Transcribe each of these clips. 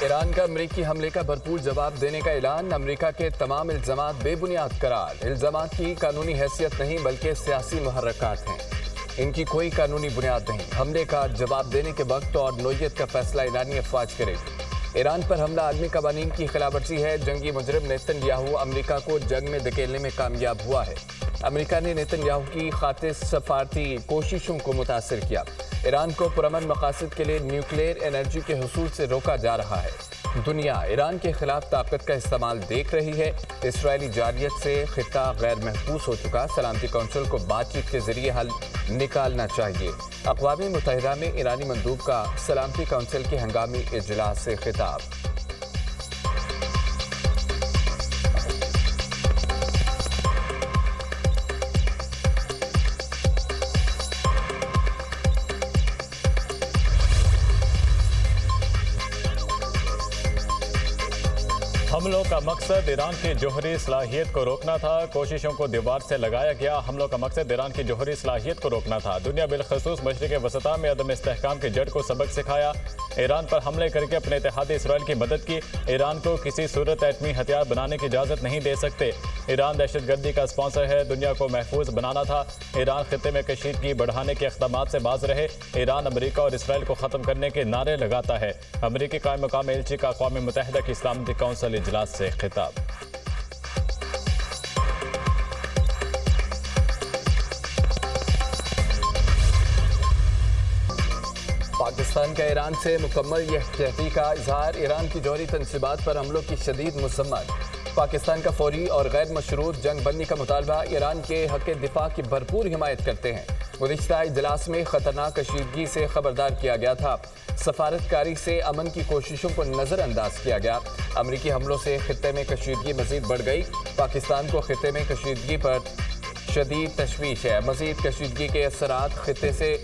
ایران کا امریکی حملے کا بھرپور جواب دینے کا اعلان، امریکہ کے تمام الزامات بے بنیاد قرار۔ الزامات کی قانونی حیثیت نہیں بلکہ سیاسی محرکات ہیں، ان کی کوئی قانونی بنیاد نہیں۔ حملے کا جواب دینے کے وقت اور نوعیت کا فیصلہ ایرانی افواج کرے گی۔ ایران پر حملہ عالمی قوانین کی خلاف ورزی ہے۔ جنگی مجرم نیتن یاہو امریکہ کو جنگ میں دھکیلنے میں کامیاب ہوا ہے۔ امریکہ نے نیتن یاہو کی خاطر سفارتی کوششوں کو متاثر کیا۔ ایران کو پرامن مقاصد کے لیے نیوکلیئر انرجی کے حصول سے روکا جا رہا ہے۔ دنیا ایران کے خلاف طاقت کا استعمال دیکھ رہی ہے۔ اسرائیلی جارحیت سے خطہ غیر محفوظ ہو چکا، سلامتی کونسل کو بات چیت کے ذریعے حل نکالنا چاہیے۔ اقوام متحدہ میں ایرانی مندوب کا سلامتی کونسل کے ہنگامی اجلاس سے خطاب۔ حملوں کا مقصد ایران کی جوہری صلاحیت کو روکنا تھا، کوششوں کو دیوار سے لگایا گیا۔ حملوں کا مقصد ایران کی جوہری صلاحیت کو روکنا تھا۔ دنیا بالخصوص مشرق وسطیٰ میں عدم استحکام کی جڑ کو سبق سکھایا۔ ایران پر حملے کر کے اپنے اتحادی اسرائیل کی مدد کی۔ ایران کو کسی صورت ایٹمی ہتھیار بنانے کی اجازت نہیں دے سکتے۔ ایران دہشت گردی کا اسپانسر ہے، دنیا کو محفوظ بنانا تھا۔ ایران خطے میں کشیدگی بڑھانے کے اقدامات سے باز رہے۔ ایران امریکہ اور اسرائیل کو ختم کرنے کے نعرے لگاتا ہے۔ امریکی قائم مقام ایلچی کا اقوام متحدہ کی سلامتی کونسل اجلاس سے خطاب۔ پاکستان کا ایران سے مکمل یکجہتی کا اظہار، ایران کی جوہری تنصیبات پر حملوں کی شدید مذمت۔ پاکستان کا فوری اور غیر مشروط جنگ بندی کا مطالبہ، ایران کے حق دفاع کی بھرپور حمایت کرتے ہیں۔ گزشتہ اجلاس میں خطرناک کشیدگی سے خبردار کیا گیا تھا۔ سفارتکاری سے امن کی کوششوں کو نظر انداز کیا گیا۔ امریکی حملوں سے خطے میں کشیدگی مزید بڑھ گئی۔ پاکستان کو خطے میں کشیدگی پر شدید تشویش ہے۔ مزید کشیدگی کے اثرات خطے سے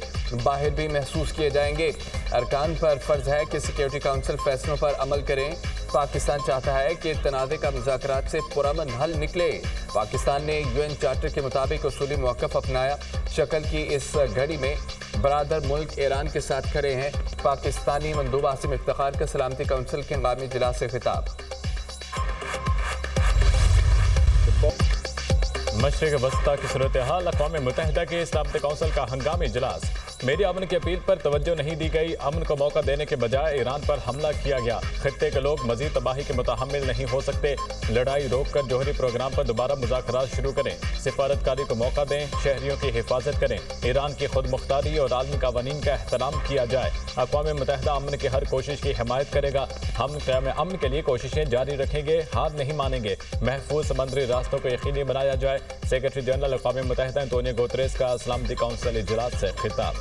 باہر بھی محسوس کیے جائیں گے۔ ارکان پر فرض ہے کہ سیکیورٹی کونسل فیصلوں پر عمل کریں۔ پاکستان چاہتا ہے کہ تنازع کا مذاکرات سے پرامن حل نکلے۔ پاکستان نے UN چارٹر کے مطابق اصولی موقف اپنایا۔ شکل کی اس گھڑی میں برادر ملک ایران کے ساتھ کھڑے ہیں۔ پاکستانی مندوب عاصم افتخار کا سلامتی کونسل کے ہنگامی اجلاس سے خطاب۔ مشرق وسطیٰ کی صورتحال، اقوام متحدہ کے سلامتی کونسل کا ہنگامی اجلاس۔ میری امن کی اپیل پر توجہ نہیں دی گئی، امن کو موقع دینے کے بجائے ایران پر حملہ کیا گیا۔ خطے کے لوگ مزید تباہی کے متحمل نہیں ہو سکتے۔ لڑائی روک کر جوہری پروگرام پر دوبارہ مذاکرات شروع کریں، سفارتکاری کو موقع دیں، شہریوں کی حفاظت کریں، ایران کی خود مختاری اور عالمی قوانین کا احترام کیا جائے۔ اقوام متحدہ امن کی ہر کوشش کی حمایت کرے گا۔ ہم قیام امن کے لیے کوششیں جاری رکھیں گے، ہار نہیں مانیں گے۔ محفوظ سمندری راستوں کو یقینی بنایا جائے۔ سیکرٹری جنرل اقوام متحدہ انتونیو گوتریس کا سلامتی کونسل اجلاس سے خطاب۔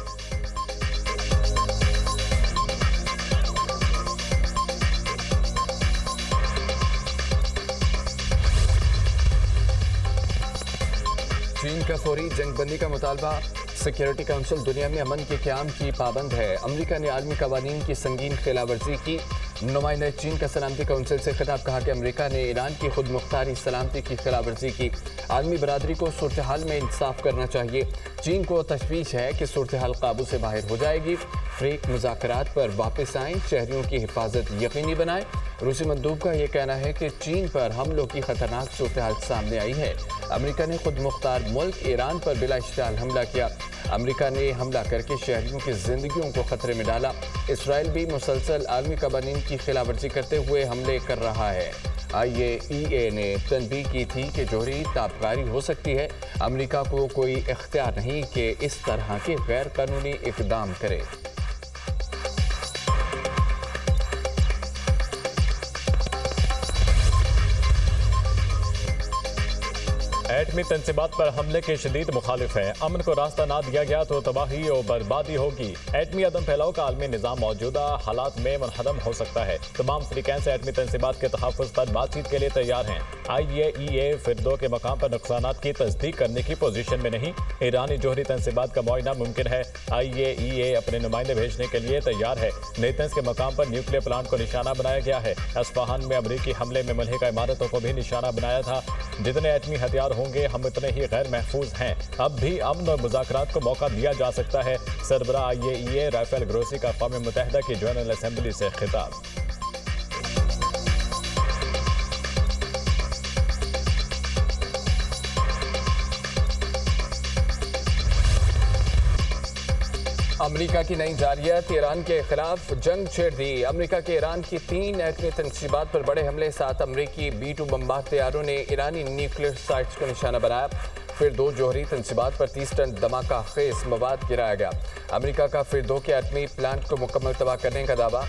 چین کا فوری جنگ بندی کا مطالبہ، سیکیورٹی کونسل دنیا میں امن کے قیام کی پابند ہے۔ امریکہ نے عالمی قوانین کی سنگین خلاف ورزی کی۔ نمائندہ چین کا سلامتی کونسل سے خطاب، کہا کہ امریکہ نے ایران کی خود مختاری سلامتی کی خلاف ورزی کی۔ عالمی برادری کو صورتحال میں انصاف کرنا چاہیے۔ چین کو تشویش ہے کہ صورتحال قابو سے باہر ہو جائے گی۔ فریق مذاکرات پر واپس آئیں، شہریوں کی حفاظت یقینی بنائیں۔ روسی مندوب کا یہ کہنا ہے کہ چین پر حملوں کی خطرناک صورتحال سامنے آئی ہے۔ امریکہ نے خود مختار ملک ایران پر بلا اشتعال حملہ کیا۔ امریکہ نے حملہ کر کے شہریوں کی زندگیوں کو خطرے میں ڈالا۔ اسرائیل بھی مسلسل عالمی قوانین کی خلاف ورزی کرتے ہوئے حملے کر رہا ہے۔ IAEA نے تنبیہ کی تھی کہ جوہری تابکاری ہو سکتی ہے۔ امریکہ کو کوئی اختیار نہیں کہ اس طرح کے غیر قانونی اقدام کرے۔ ایٹمی تنصیبات پر حملے کے شدید مخالف ہیں۔ امن کو راستہ نہ دیا گیا تو تباہی اور بربادی ہوگی۔ ایٹمی عدم پھیلاؤ کا عالمی نظام موجودہ حالات میں منہدم ہو سکتا ہے۔ تمام فریقین سے ایٹمی تنصیبات کے تحفظ پر بات چیت کے لیے تیار ہیں۔ IAEA فردوں کے مقام پر نقصانات کی تصدیق کرنے کی پوزیشن میں نہیں۔ ایرانی جوہری تنصیبات کا معائنہ ممکن ہے۔ IAEA اپنے نمائندے بھیجنے کے لیے تیار ہے۔ نیتنز کے مقام پر نیوکلیئر پلانٹ کو نشانہ بنایا گیا ہے۔ اصفہان میں امریکی حملے میں ملحقہ عمارتوں کو بھی نشانہ بنایا تھا۔ جتنے ایٹمی ہتھیار ہوں گے ہم اتنے ہی غیر محفوظ ہیں۔ اب بھی امن اور مذاکرات کو موقع دیا جا سکتا ہے۔ سربراہ IAEA رافیل گروسی کا اقوام متحدہ کی جنرل اسمبلی سے خطاب۔ امریکہ کی نئی جارحیت، ایران کے خلاف جنگ چھیڑ دی۔ امریکہ کے ایران کی 3 ایٹمی تنصیبات پر بڑے حملے ساتھ امریکی B-2 بمبار طیاروں نے ایرانی نیوکلیئر سائٹس کو نشانہ بنایا۔ پھر 2 جوہری تنصیبات پر 30 ٹن دھماکہ خیز مواد گرایا گیا۔ امریکہ کا پھر 2 کے ایٹمی پلانٹ کو مکمل تباہ کرنے کا دعویٰ۔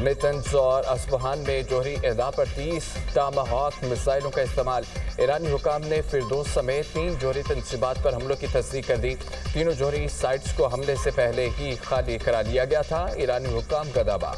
نیتنز اور اصفہان میں جوہری اہداف پر 30 ٹاماہاک میزائلوں کا استعمال۔ ایرانی حکام نے فردوس سمیت 3 جوہری تنصیبات پر حملوں کی تصدیق کر دی۔ تینوں جوہری سائٹس کو حملے سے پہلے ہی خالی کرا لیا گیا تھا، ایرانی حکام کا دعویٰ۔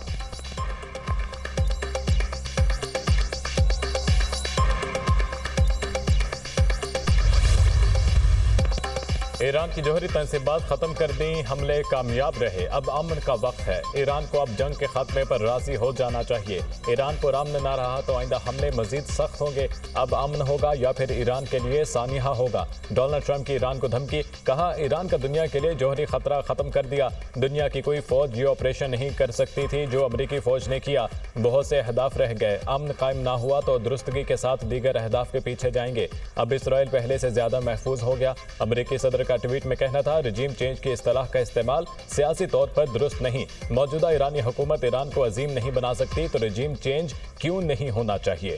ایران کی جوہری تنصیبات ختم کر دیں، حملے کامیاب رہے، اب امن کا وقت ہے۔ ایران کو اب جنگ کے خاتمے پر راضی ہو جانا چاہیے۔ ایران پر امن نہ رہا تو آئندہ حملے مزید سخت ہوں گے۔ اب امن ہوگا یا پھر ایران کے لیے سانحہ ہوگا۔ ڈونلڈ ٹرمپ کی ایران کو دھمکی، کہا ایران کا دنیا کے لیے جوہری خطرہ ختم کر دیا۔ دنیا کی کوئی فوج یہ آپریشن نہیں کر سکتی تھی جو امریکی فوج نے کیا۔ بہت سے اہداف رہ گئے، امن قائم نہ ہوا تو درستگی کے ساتھ دیگر اہداف کے پیچھے جائیں گے۔ اب اسرائیل پہلے سے زیادہ محفوظ ہو گیا۔ امریکی صدر کا ٹویٹ میں کہنا تھا، رجیم چینج کی اصطلاح کا استعمال سیاسی طور پر درست نہیں۔ موجودہ ایرانی حکومت ایران کو عظیم نہیں بنا سکتی تو رجیم چینج کیوں نہیں ہونا چاہیے؟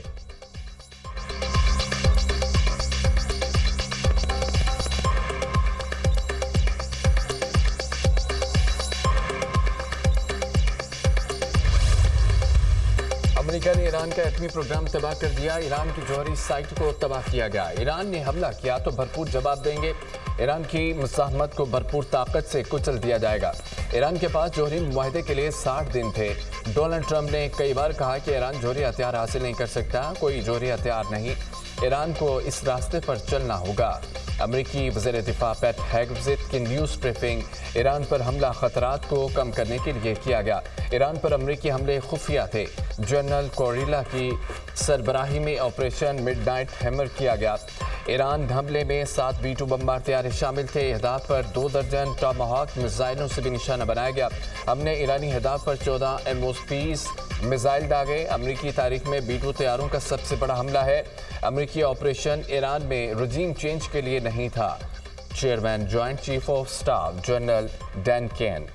امریکہ نے ایران کا ایٹمی پروگرام تباہ کر دیا۔ ایران کی جوہری سائٹ کو تباہ کیا گیا۔ ایران نے حملہ کیا تو بھرپور جواب دیں گے۔ ایران کی مزاحمت کو بھرپور طاقت سے کچل دیا جائے گا۔ ایران کے پاس جوہری معاہدے کے لیے 60 دن تھے۔ ڈونلڈ ٹرمپ نے کئی بار کہا کہ ایران جوہری ہتھیار حاصل نہیں کر سکتا، کوئی جوہری ہتھیار نہیں، ایران کو اس راستے پر چلنا ہوگا۔ امریکی وزیر دفاع پیٹ ہیگزٹ کی نیوز بریفنگ، ایران پر حملہ خطرات کو کم کرنے کے لیے کیا گیا۔ ایران پر امریکی حملے خفیہ تھے۔ جنرل کوریلا کی سربراہی میں آپریشن مڈ نائٹ ہیمر کیا گیا۔ ایران حملے میں 7 B-2 بمبار طیارے شامل تھے۔ اہداف پر 2 درجن ٹاماہاک میزائلوں سے بھی نشانہ بنایا گیا۔ ہم نے ایرانی اہداف پر 14 MOSPs میزائل داغے۔ امریکی تاریخ میں B-2 طیاروں کا سب سے بڑا حملہ ہے۔ امریکی آپریشن ایران میں رجیم چینج کے لیے نہیں تھا۔ Chairman joint chief of staff general Dan Caine.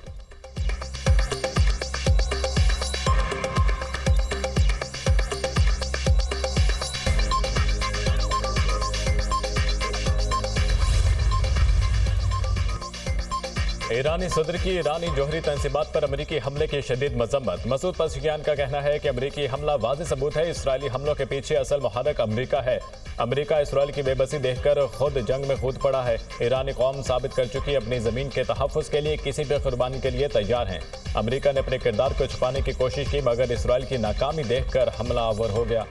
ایرانی صدر کی ایرانی جوہری تنصیبات پر امریکی حملے کی شدید مذمت۔ مسعود پزشکیان کا کہنا ہے کہ امریکی حملہ واضح ثبوت ہے اسرائیلی حملوں کے پیچھے اصل محرک امریکہ ہے۔ امریکہ اسرائیل کی بے بسی دیکھ کر خود جنگ میں کود پڑا ہے۔ ایرانی قوم ثابت کر چکی اپنی زمین کے تحفظ کے لیے کسی بھی قربانی کے لیے تیار ہیں۔ امریکہ نے اپنے کردار کو چھپانے کی کوشش کی مگر اسرائیل کی ناکامی دیکھ کر حملہ آور ہو گیا۔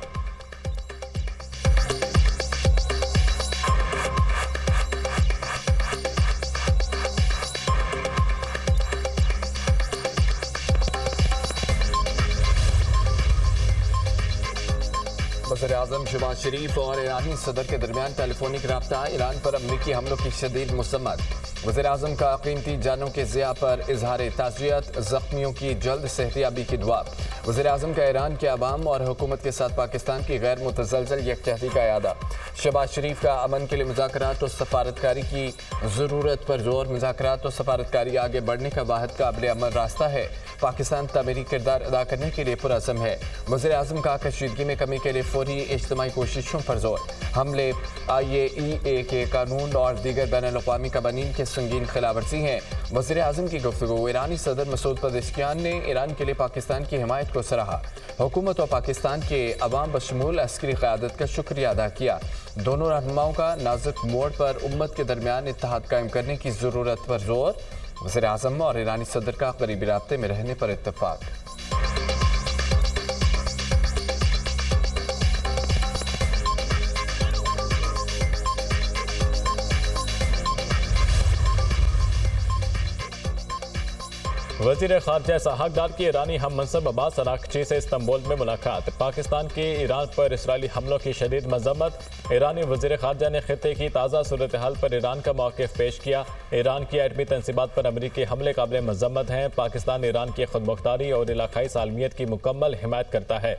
وزیر اعظم شہباز شریف اور ایرانی صدر کے درمیان ٹیلی فونک رابطہ۔ ایران پر امریکی حملوں کی شدید مذمت۔ وزیر اعظم کا قیمتی جانوں کے ضیاع پر اظہار تعزیت، زخمیوں کی جلد صحتیابی کی دعا۔ وزیر اعظم کا ایران کے عوام اور حکومت کے ساتھ پاکستان کی غیر متزلزل یکجہتی کا اعادہ۔ شہباز شریف کا امن کے لیے مذاکرات اور سفارتکاری کی ضرورت پر زور۔ مذاکرات اور سفارتکاری آگے بڑھنے کا واحد قابل عمل راستہ ہے۔ پاکستان تعمیری کردار ادا کرنے کے لیے پرعزم ہے۔ وزیر اعظم کا کشیدگی میں کمی کے لیے فوری اجتماعی کوششوں پر زور۔ حملے IAEA کے قانون اور دیگر بین الاقوامی قوانین کے سنگین خلاف ورزی ہیں۔ وزیر اعظم کی گفتگو۔ ایرانی صدر مسعود پزشکیان نے ایران کے لیے پاکستان کی حمایت کو سراہا۔ حکومت اور پاکستان کے عوام بشمول عسکری قیادت کا شکریہ ادا کیا۔ دونوں رہنماؤں کا نازک موڑ پر امت کے درمیان اتحاد قائم کرنے کی ضرورت پر زور۔ وزیر اعظم اور ایرانی صدر کا قریبی رابطے میں رہنے پر اتفاق۔ وزیر خارجہ اسحاق ڈار کی ایرانی ہم منصب عباس اراغچی سے استنبول میں ملاقات۔ پاکستان کی ایران پر اسرائیلی حملوں کی شدید مذمت۔ ایرانی وزیر خارجہ نے خطے کی تازہ صورتحال پر ایران کا موقف پیش کیا۔ ایران کی ایٹمی تنصیبات پر امریکی حملے قابل مذمت ہیں۔ پاکستان ایران کی خود مختاری اور علاقائی سالمیت کی مکمل حمایت کرتا ہے۔